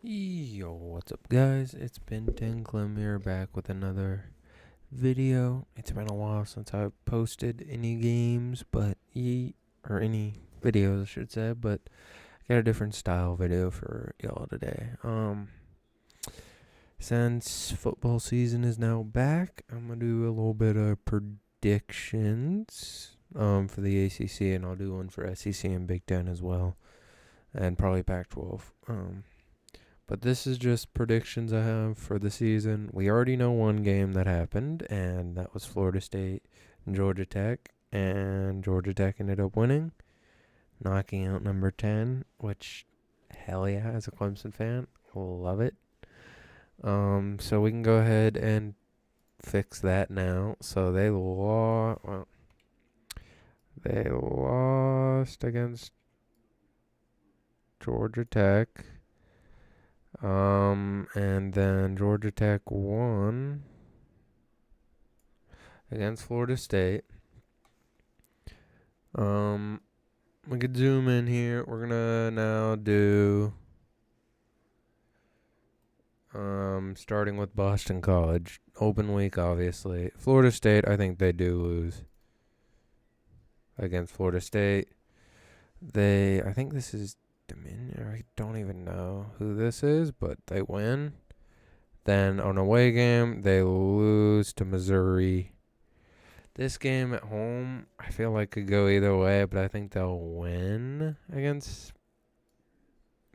Yo, what's up, guys? It's been 10 Clem here, back with another video. It's been a while since I've posted any games, or any videos, I should say, but I got a different style video for y'all today. Since football season is now back, I'm gonna do a little bit of predictions, for the ACC, and I'll do one for SEC and Big Ten as well, and probably Pac-12. But this is just predictions I have for the season. We already know one game that happened, and that was Florida State and Georgia Tech. And Georgia Tech ended up winning, knocking out number 10, which, hell yeah, as a Clemson fan, love it. So we can go ahead and fix that now. So they lost against Georgia Tech. And then Georgia Tech won against Florida State. We could zoom in here. We're gonna now do starting with Boston College. Open week, obviously. Florida State, I think they do lose against Florida State. I think this is Dominion. I don't even know who this is, but they win. Then on away game, they lose to Missouri. This game at home, I feel like could go either way, but I think they'll win against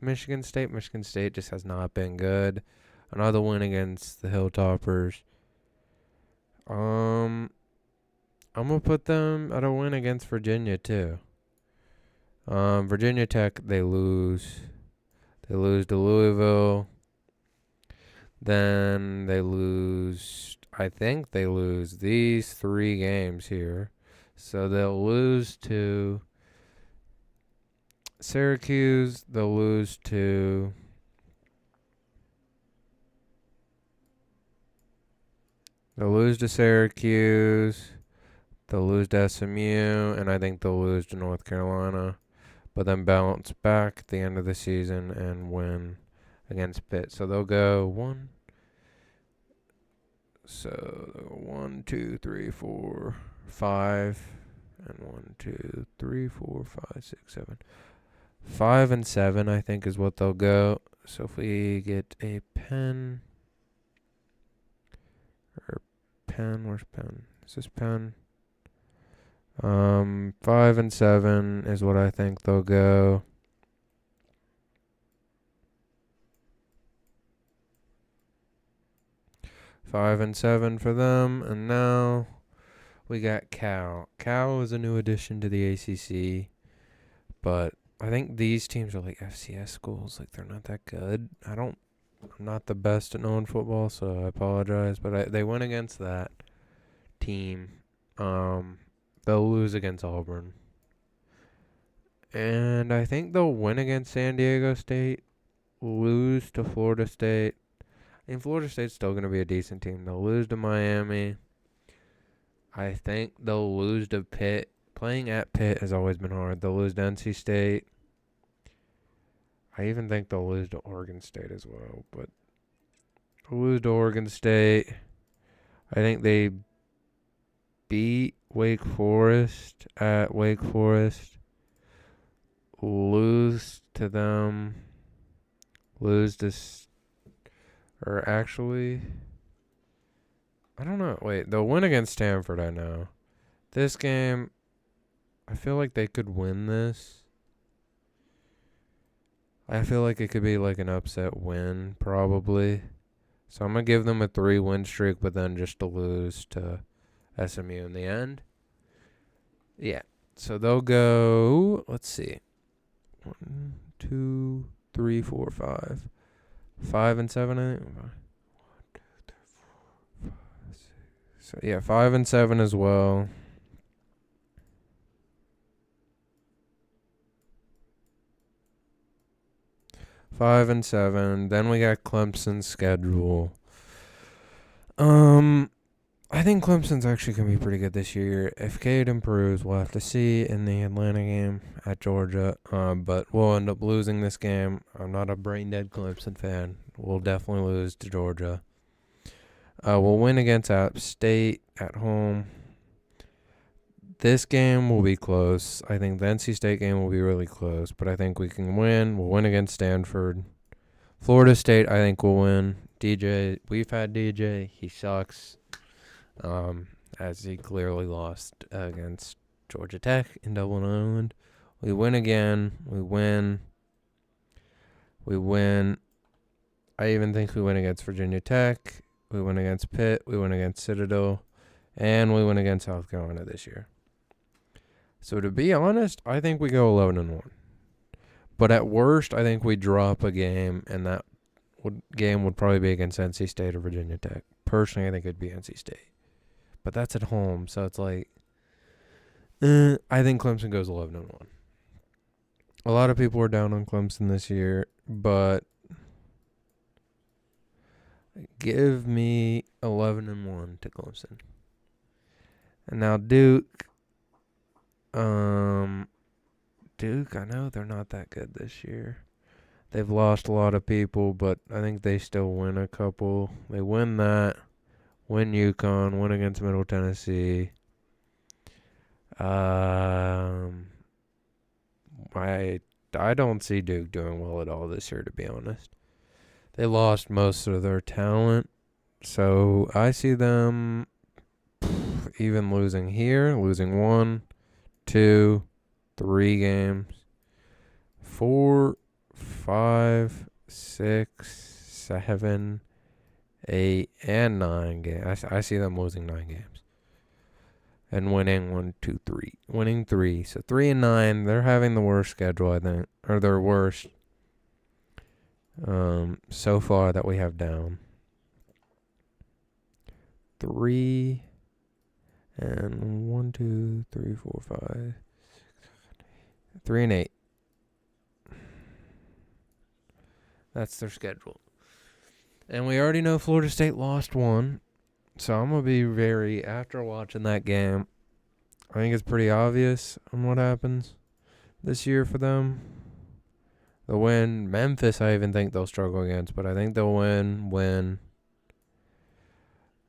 Michigan State. Michigan State just has not been good. Another win against the Hilltoppers. I'm gonna put them at a win against Virginia too. Virginia Tech, they lose. They lose to Louisville. Then they lose. I think they lose these 3 games here. So they'll lose to Syracuse. They'll lose to Syracuse. They'll lose to SMU, and I think they'll lose to North Carolina, but then bounce back at the end of the season and win against Pitt. So they'll go 1, 2, 3, 4, 5, and 1, 2, 3, 4, 5, 6, 7. 5 and 7, I think, is what they'll go. So if we get a pen, where's pen? Is this pen? 5 and 7 is what I think they'll go. Five and 7 for them, and now we got Cal. Cal is a new addition to the ACC, but I think these teams are like FCS schools. Like, they're not that good. I'm not the best at knowing football, so I apologize, but they went against that team. They'll lose against Auburn. And I think they'll win against San Diego State, lose to Florida State. I mean, Florida State's still going to be a decent team. They'll lose to Miami. I think they'll lose to Pitt. Playing at Pitt has always been hard. They'll lose to NC State. I even think they'll lose to Oregon State as well. But they'll lose to Oregon State. I think they beat Wake Forest at Wake Forest. Lose to them. Or actually, I don't know. Wait, they'll win against Stanford, I know. This game, I feel like they could win this. I feel like it could be like an upset win, probably. So I'm going to give them a 3-win streak, but then just to lose to SMU in the end. Yeah. So they'll go, let's see. 1, 2, 3, 4, 5. 5 and 7, I think. 1, 2, 3, 4, 5, 6. So yeah, 5 and 7 as well. Five and 7. Then we got Clemson's schedule. I think Clemson's actually going to be pretty good this year. If Cade improves, we'll have to see in the Atlanta game at Georgia. But we'll end up losing this game. I'm not a brain-dead Clemson fan. We'll definitely lose to Georgia. We'll win against App State at home. This game will be close. I think the NC State game will be really close. But I think we can win. We'll win against Stanford. Florida State, I think we'll win. DJ, we've had DJ. He sucks. As he clearly lost against Georgia Tech in Dublin, Ireland. We win again. We win. I even think we win against Virginia Tech. We win against Pitt. We win against Citadel. And we win against South Carolina this year. So to be honest, I think we go 11-1. But at worst, I think we drop a game, and that game would probably be against NC State or Virginia Tech. Personally, I think it'd be NC State. But that's at home, so it's like, I think Clemson goes 11-1. A lot of people are down on Clemson this year, but give me 11-1 to Clemson. And now Duke, I know they're not that good this year. They've lost a lot of people, but I think they still win a couple. They win that. Win UConn, win against Middle Tennessee. I don't see Duke doing well at all this year, to be honest. They lost most of their talent, so I see them even losing here, losing 1, 2, 3 games, 4, 5, 6, 7, 8, and 9 games. I see them losing 9 games. And winning 1, 2, 3. Winning 3. So 3-9. They're having the worst schedule, I think. Or their worst so far that we have down. 3 and 1, 2, 3, 4, 5, 6, 7, 8. 3 and 8. That's their schedule. And we already know Florida State lost 1. So I'm going to be very, after watching that game, I think it's pretty obvious on what happens this year for them. They'll win. Memphis, I even think they'll struggle against, but I think they'll win.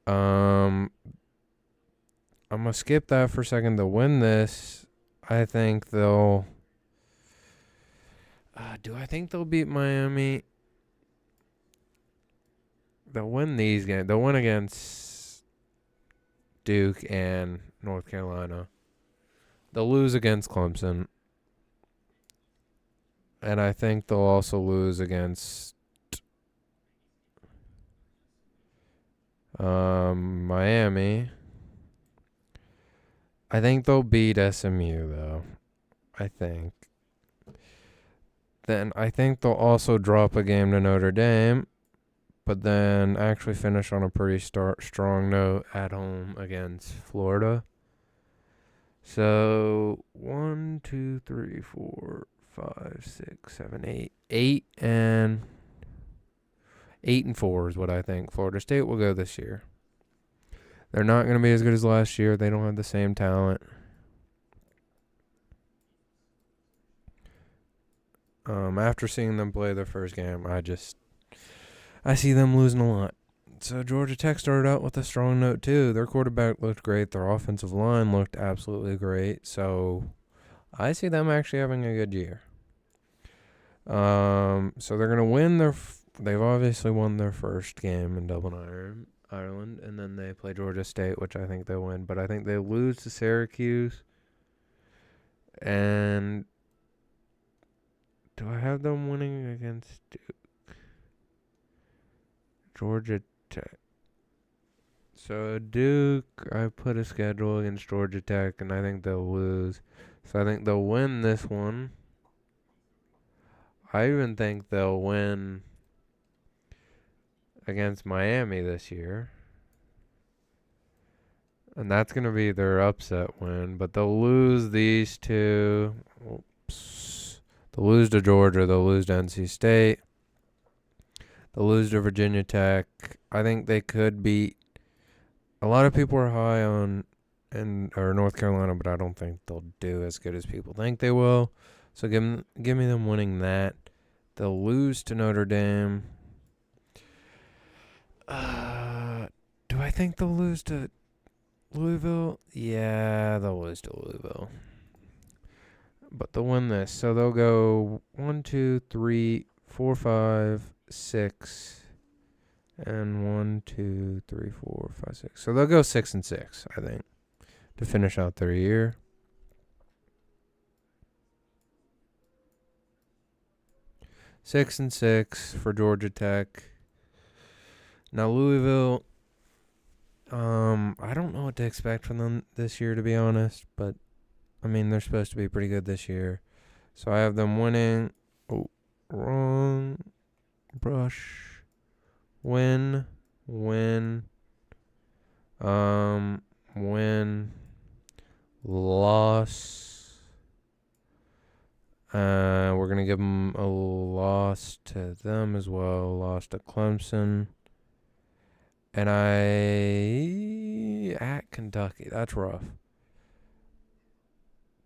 I'm going to skip that for a second. They'll win this. I think they'll... do I think they'll beat Miami? They'll win these games. They'll win against Duke and North Carolina. They'll lose against Clemson. And I think they'll also lose against Miami. I think they'll beat SMU, though. I think. Then I think they'll also drop a game to Notre Dame. But then actually finish on a pretty strong note at home against Florida. So 1, 2, 3, 4, 5, 6, 7, 8. 8 and 4 is what I think Florida State will go this year. They're not going to be as good as last year. They don't have the same talent. After seeing them play their first game, I see them losing a lot. So Georgia Tech started out with a strong note too. Their quarterback looked great. Their offensive line looked absolutely great. So I see them actually having a good year. So they're going to win they've obviously won their first game in Dublin, Ireland. And then they play Georgia State, which I think they'll win. But I think they lose to Syracuse. And do I have them winning against Duke? Georgia Tech. So Duke, I put a schedule against Georgia Tech, and I think they'll lose. So I think they'll win this one. I even think they'll win against Miami this year. And that's going to be their upset win. But they'll lose these two. Oops. They'll lose to Georgia. They'll lose to NC State. They'll lose to Virginia Tech. I think they could beat A lot of people are high on or North Carolina, but I don't think they'll do as good as people think they will. So give me them winning that. They'll lose to Notre Dame. Do I think they'll lose to Louisville? Yeah, they'll lose to Louisville. But they'll win this. So they'll go 1, 2, 3, 4, 5, 6, and 1, 2, 3, 4, 5, 6. So they'll go 6-6, I think, to finish out their year. Six and 6 for Georgia Tech. Now Louisville, I don't know what to expect from them this year, to be honest. But I mean, they're supposed to be pretty good this year, so I have them winning. Oh, wrong brush. Win. Win. Loss. We're going to give them a loss to them as well. Loss to Clemson. And at Kentucky. That's rough.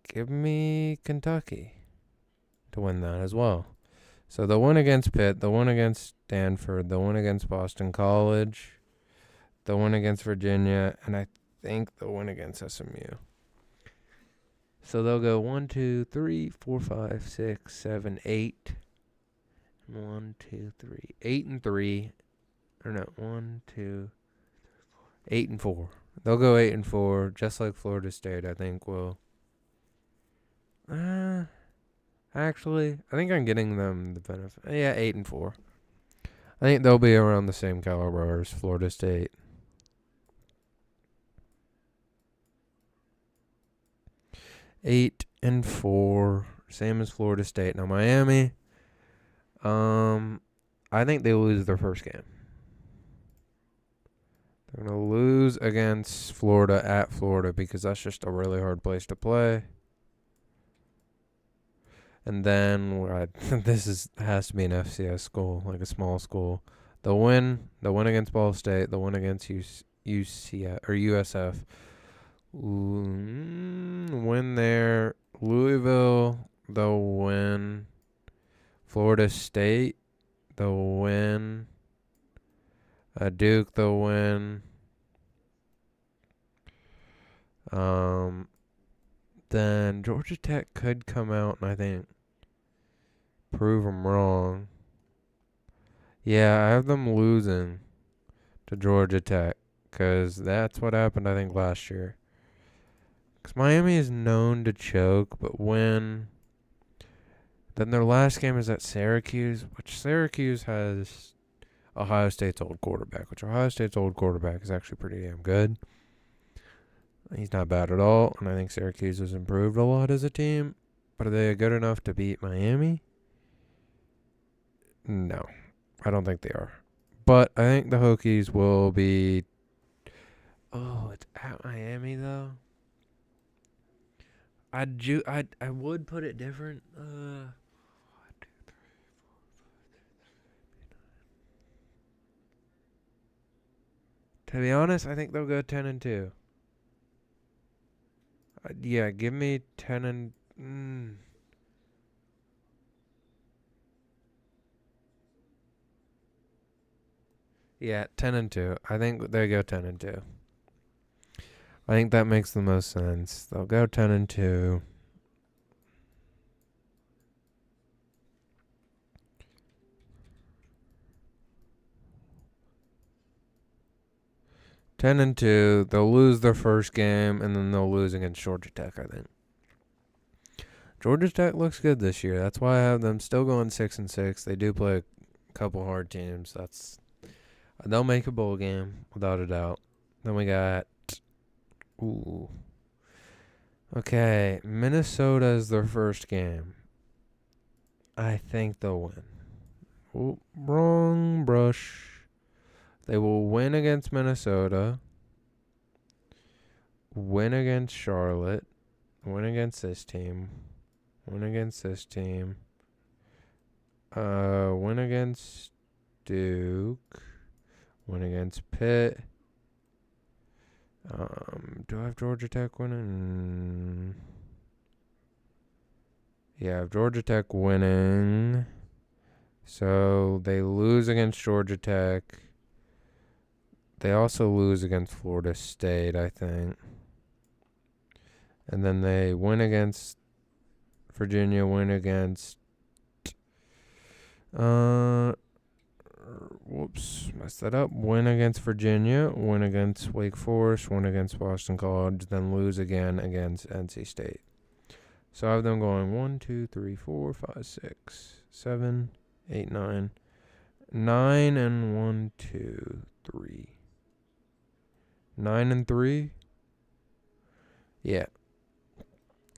Give me Kentucky to win that as well. So the win against Pitt, the win against Stanford, the win against Boston College, the win against Virginia, and I think the win against SMU. So they'll go 1, 2, 3, 4, 5, 6, 7, 8. 1, 2, 3. 8 and 3. Or no, 1, 2, 8 and 4. They'll go 8 and 4, just like Florida State, I think will. Actually, I think I'm getting them the benefit. Yeah, 8 and 4. I think they'll be around the same caliber as Florida State. 8 and 4, same as Florida State. Now Miami, I think they lose their first game. They're gonna lose against Florida at Florida because that's just a really hard place to play. And then has to be an FCS school, like a small school. The win against Ball State, the win against UCF or USF. Win there. Louisville, they'll win. Florida State, they'll win. Duke, they'll win. Then Georgia Tech could come out and I think prove them wrong. Yeah, I have them losing to Georgia Tech because that's what happened, I think, last year. Because Miami is known to choke, but win. Then their last game is at Syracuse, which Syracuse has Ohio State's old quarterback, which Ohio State's old quarterback is actually pretty damn good. He's not bad at all, and I think Syracuse has improved a lot as a team. But are they good enough to beat Miami? No, I don't think they are. But I think the Hokies will be... Oh, it's at Miami, though. I would put it different. 1, 2, 3, 4, 5, 6, 7, 8, 9. To be honest, I think they'll go 10 and 2. Yeah, give me 10 and... Yeah, 10 and 2. I think they go 10 and 2. I think that makes the most sense. They'll go 10 and 2. They'll lose their first game, and then they'll lose against Georgia Tech, I think. Georgia Tech looks good this year. That's why I have them still going 6-6. They do play a couple hard teams. They'll make a bowl game, without a doubt. Then we got... Ooh. Okay, Minnesota is their first game. I think they'll win. Ooh, wrong brush. They will win against Minnesota, win against Charlotte, win against this team, win against this team, win against Duke, win against Pitt, Do I have Georgia Tech winning? Yeah, I have Georgia Tech winning. So they lose against Georgia Tech. They also lose against Florida State, I think. And then they win against Virginia, win against messed that up. Win against Virginia, win against Wake Forest, win against Boston College, then lose again against NC State. So I have them going 1, 2, 3, 4, 5, 6, 7, 8, 9. 9 and 1, 2, 3. 9 and 3? Yeah.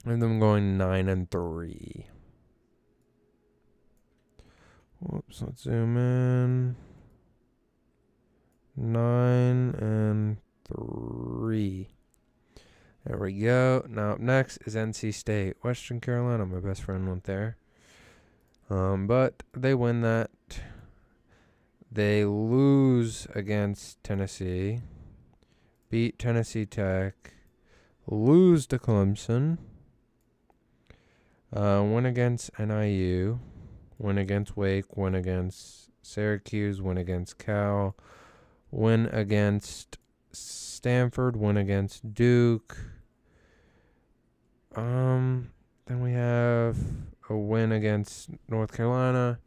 I have them going 9 and 3. Whoops, let's zoom in. 9 and 3. There we go. Now up next is NC State. Western Carolina, my best friend went there. But they win that. They lose against Tennessee. Beat Tennessee Tech. Lose to Clemson. Win against NIU. Win against Wake. Win against Syracuse. Win against Cal. Win against Stanford. Win against Duke. Then we have a win against North Carolina.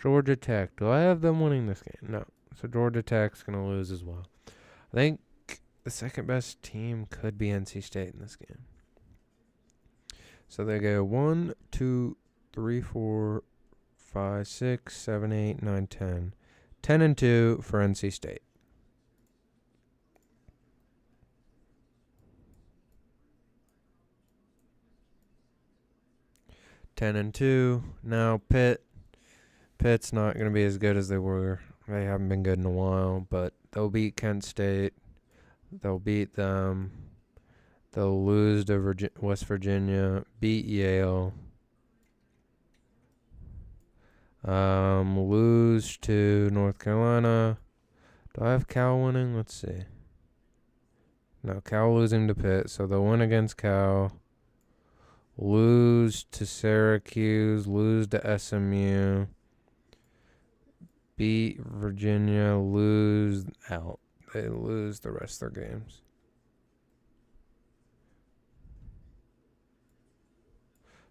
Georgia Tech. Do I have them winning this game? No. So Georgia Tech's going to lose as well. I think the second best team could be NC State in this game. So they go 1, 2, 3, 4, 5, 6, 7, 8, 9, 10. 10 and 2 for NC State. Now Pitt's not going to be as good as they were. They haven't been good in a while, but they'll beat Kent State. They'll beat them. They'll lose to West Virginia, beat Yale. Lose to North Carolina. Do I have Cal winning? Let's see. No, Cal losing to Pitt, so they'll win against Cal. Lose to Syracuse, lose to SMU, beat Virginia, lose out. They lose the rest of their games.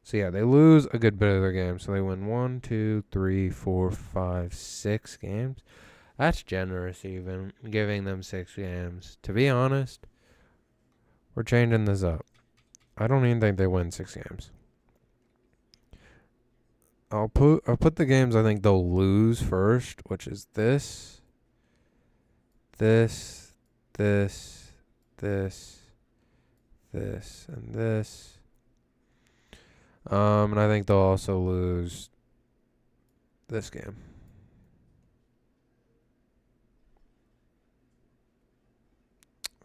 So yeah, they lose a good bit of their games. So they win 1, 2, 3, 4, 5, 6 games. That's generous even, giving them 6 games. To be honest, we're changing this up. I don't even think they win 6 games. I'll put the games I think they'll lose first, which is this, and this. And I think they'll also lose this game.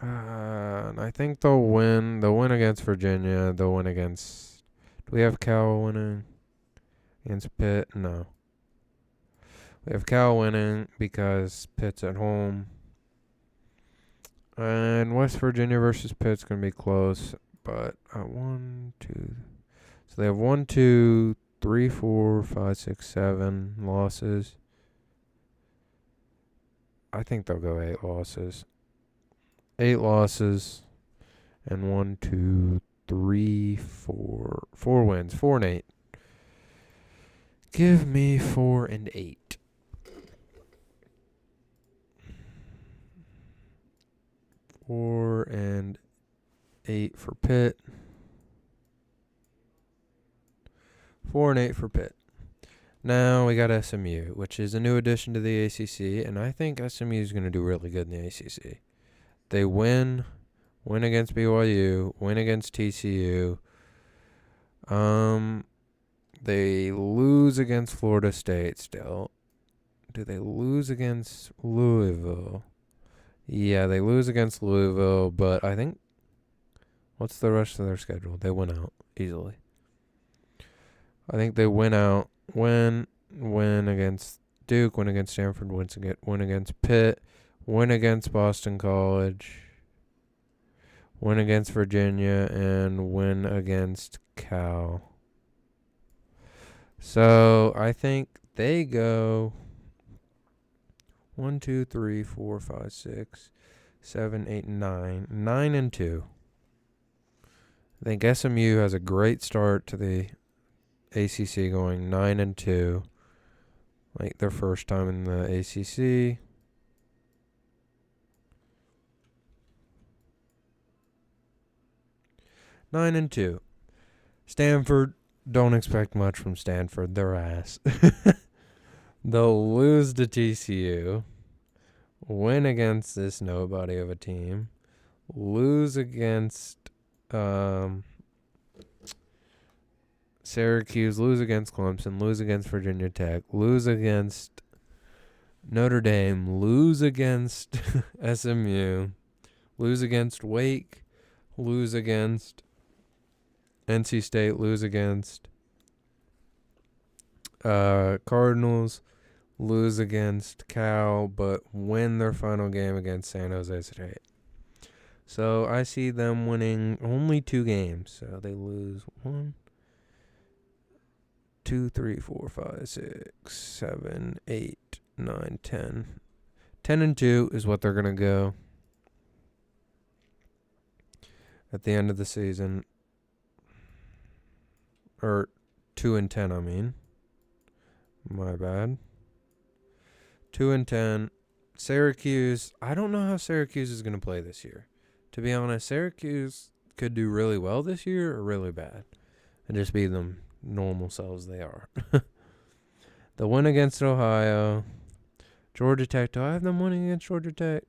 And I think they'll win. They'll win against Virginia. They'll win against. Do we have Cal winning against Pitt? No. We have Cal winning because Pitt's at home. And West Virginia versus Pitt's going to be close. But 1, 2. So they have 1, 2, 3, 4, 5, 6, 7 losses. I think they'll go 8 losses. 8 losses. And 1, 2, 3, 4. 4 wins. 4 and 8. Give me 4 and 8. 4 and 8 for Pitt. 4 and 8 for Pitt. Now we got SMU, which is a new addition to the ACC, and I think SMU is going to do really good in the ACC. They win against BYU, win against TCU. They lose against Florida State still. Do they lose against Louisville? Yeah, they lose against Louisville, but I think, what's the rest of their schedule? They win out easily. I think they win out, win against Duke, win against Stanford, win against Pitt, win against Boston College. win against Virginia, and win against Cal. So I think they go 1, 2, 3, 4, 5, 6, 7, 8, 9. 9-2. I think SMU has a great start to the ACC, going 9-2, like their first time in the ACC. Nine and 2. Stanford, don't expect much from Stanford. They're ass. They'll lose to TCU, win against this nobody of a team, lose against Syracuse, lose against Clemson, lose against Virginia Tech, lose against Notre Dame, lose against SMU, lose against Wake, lose against NC State, lose against Cardinals, lose against Cal, but win their final game against San Jose State. So I see them winning only 2 games. So they lose 1, 2, 3, 4, 5, 6, 7, 8, 9, 10. 10-2 is what they're going to go at the end of the season. Or 2-10, I mean. My bad. 2-10. Syracuse, I don't know how Syracuse is going to play this year. To be honest, Syracuse could do really well this year or really bad. And just be them normal selves they are. The win against Ohio. Georgia Tech, do I have them winning against Georgia Tech?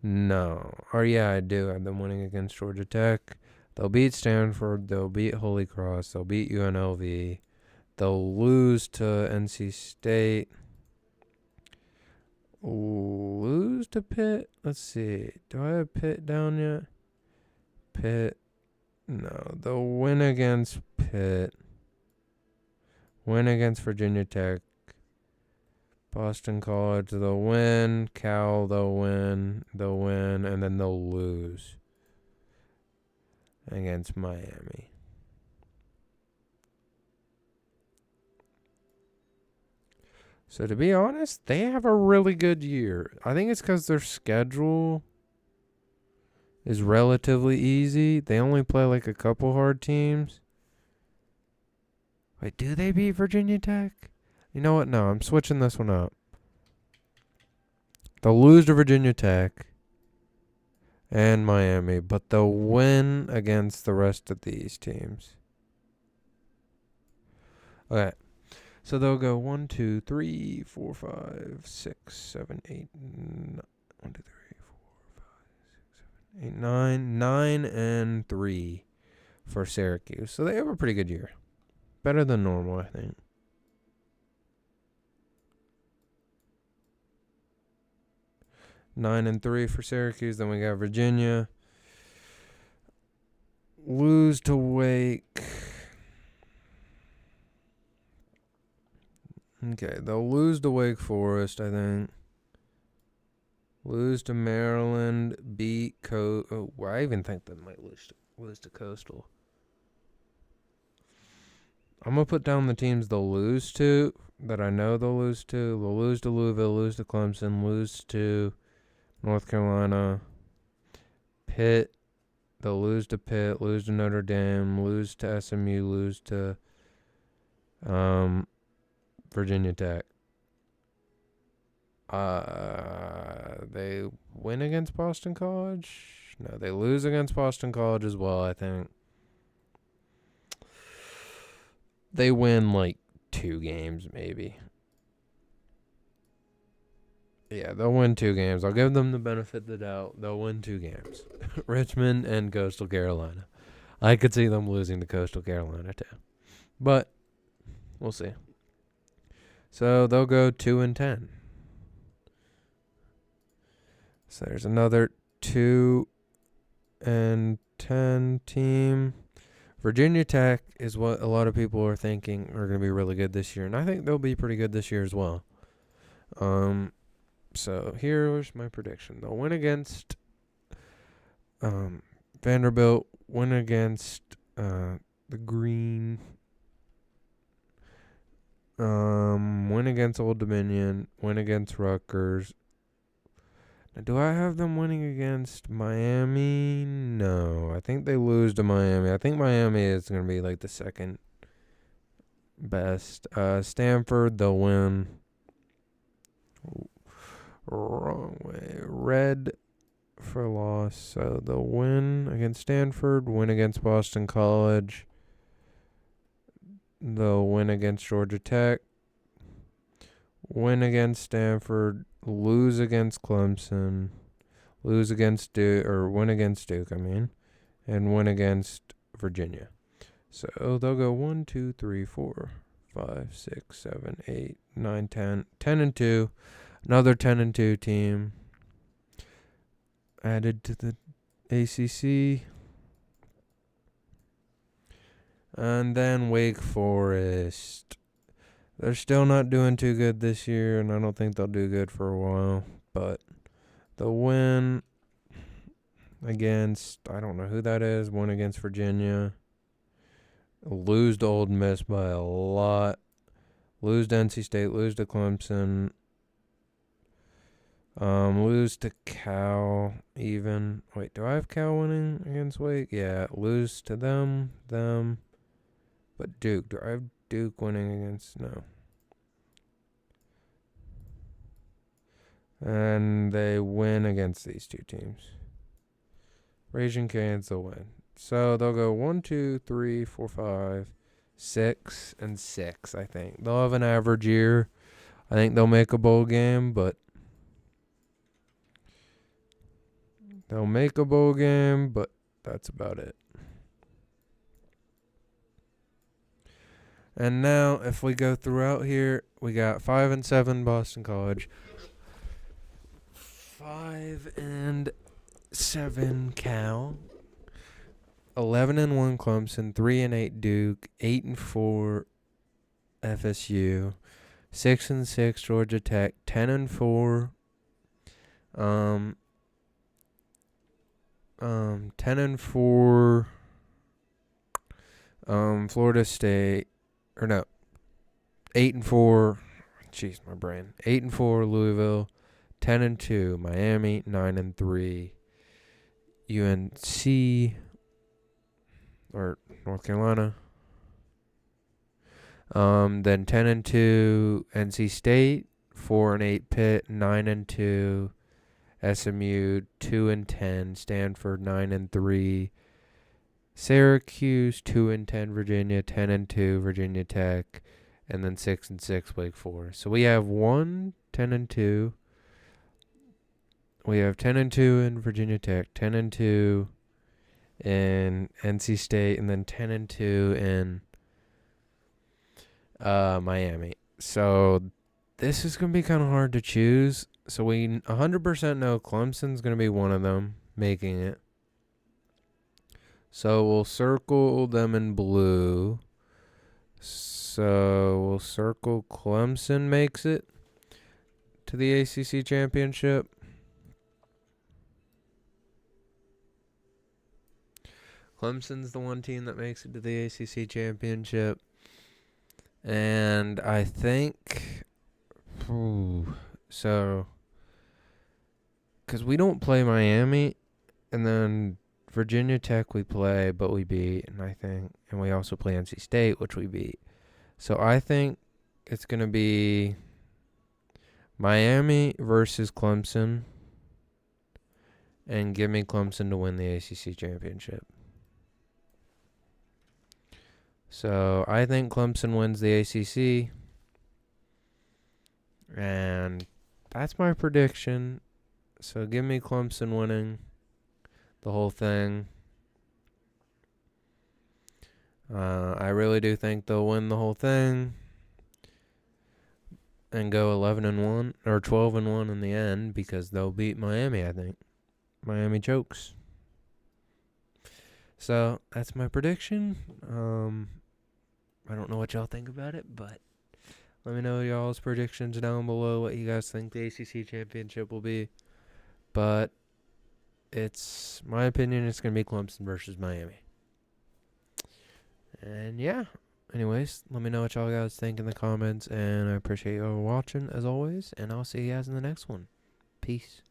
No. Or yeah, I do have them winning against Georgia Tech. They'll beat Stanford. They'll beat Holy Cross. They'll beat UNLV. They'll lose to NC State. Lose to Pitt? Let's see. Do I have Pitt down yet? Pitt. No. They'll win against Pitt. Win against Virginia Tech. Boston College, they'll win. Cal, they'll win. They'll win. And then they'll lose against Miami. So to be honest, they have a really good year. I think it's because their schedule is relatively easy. They only play like a couple hard teams. Wait, do they beat Virginia Tech? You know what? No, I'm switching this one up. They'll lose to Virginia Tech and Miami, but they'll win against the rest of these teams. Okay. So they'll go 1, 2, 3, 4, 5, 6, 7, 8, 9. 1, 2, 3, 4, 5, 6, 7, 8, 9. 9-3 for Syracuse. So they have a pretty good year. Better than normal, I think. 9-3 for Syracuse. Then we got Virginia. Lose to Wake. Okay, they'll lose to Wake Forest, I think. Lose to Maryland. Beat I even think they might lose to Coastal. I'm going to put down the teams they'll lose to, that I know they'll lose to. They'll lose to Louisville, lose to Clemson, lose to North Carolina. Pitt. They'll lose to Pitt, lose to Notre Dame, lose to SMU, lose to Virginia Tech. They win against Boston College? No, they lose against Boston College as well, I think. They win like 2 games, maybe. Yeah, they'll win 2 games. I'll give them the benefit of the doubt. They'll win 2 games. Richmond and Coastal Carolina. I could see them losing to Coastal Carolina too. But we'll see. So they'll go 2-10. So there's another 2-10 team. Virginia Tech is what a lot of people are thinking are going to be really good this year. And I think they'll be pretty good this year as well. So here's my prediction. They'll win against Vanderbilt win against the Green. Win against Old Dominion. Win against Rutgers. Now, do I have them winning against Miami? No. I think they lose to Miami. I think Miami is going to be like the second best. Stanford, they'll win. Wrong way. Red for loss. So they'll win against Stanford, win against Boston College. They'll win against Georgia Tech, win against Stanford, lose against Clemson, lose against Duke, or win against Duke, and win against Virginia. So they'll go 1, 2, 3, 4, 5, 6, 7, 8, 9, 10. 10-2. Another 10-2 team added to the ACC. And then Wake Forest. They're still not doing too good this year, and I don't think they'll do good for a while. But they'll win against, I don't know who that is, win against Virginia. Lose to Ole Miss by a lot. Lose to NC State, lose to Clemson. Lose to Cal even. Wait, do I have Cal winning against Wake? Yeah, lose to them. But Duke, do I have Duke winning against? No. And they win against these two teams. Raging Canes, they'll win. So they'll go 1, 2, 3, 4, 5, 6, and 6, I think. They'll have an average year. I think they'll make a bowl game, but that's about it. And now, if we go throughout here, we got 5-7 Boston College, 5-7 Cal, 11-1 Clemson, 3-8 Duke, 8-4 FSU, 6-6 Georgia Tech, 10-4 10-4 Florida State. Or no, 8-4. Jeez, my brain. 8-4 Louisville, 10-2 Miami, 9-3 UNC or North Carolina. Then 10-2 NC State, 4-8 Pitt, 9-2 SMU, 2-10 Stanford, 9-3. Syracuse, 2-10 Virginia, 10-2 Virginia Tech, and then 6-6 Wake Forest. So we have 10-2. We have 10-2 in Virginia Tech, 10-2 in NC State, and then 10-2 in Miami. So this is gonna be kind of hard to choose. So we 100% know Clemson's gonna be one of them making it. So we'll circle them in blue. So we'll circle Clemson makes it to the ACC championship. Clemson's the one team that makes it to the ACC championship. And I think, so, because we don't play Miami, and then Virginia Tech we play, but we beat, and we also play NC State, which we beat. So I think it's going to be Miami versus Clemson, and give me Clemson to win the ACC championship. So I think Clemson wins the ACC, and that's my prediction. So give me Clemson winning the whole thing. I really do think they'll win the whole thing and go 11-1 or 12-1 in the end, because they'll beat Miami, I think. Miami chokes. So that's my prediction. I don't know what y'all think about it, but let me know y'all's predictions down below, what you guys think the ACC championship will be. But it's my opinion. It's gonna be Clemson versus Miami. And yeah. Anyways, let me know what y'all guys think in the comments, and I appreciate y'all watching as always. And I'll see you guys in the next one. Peace.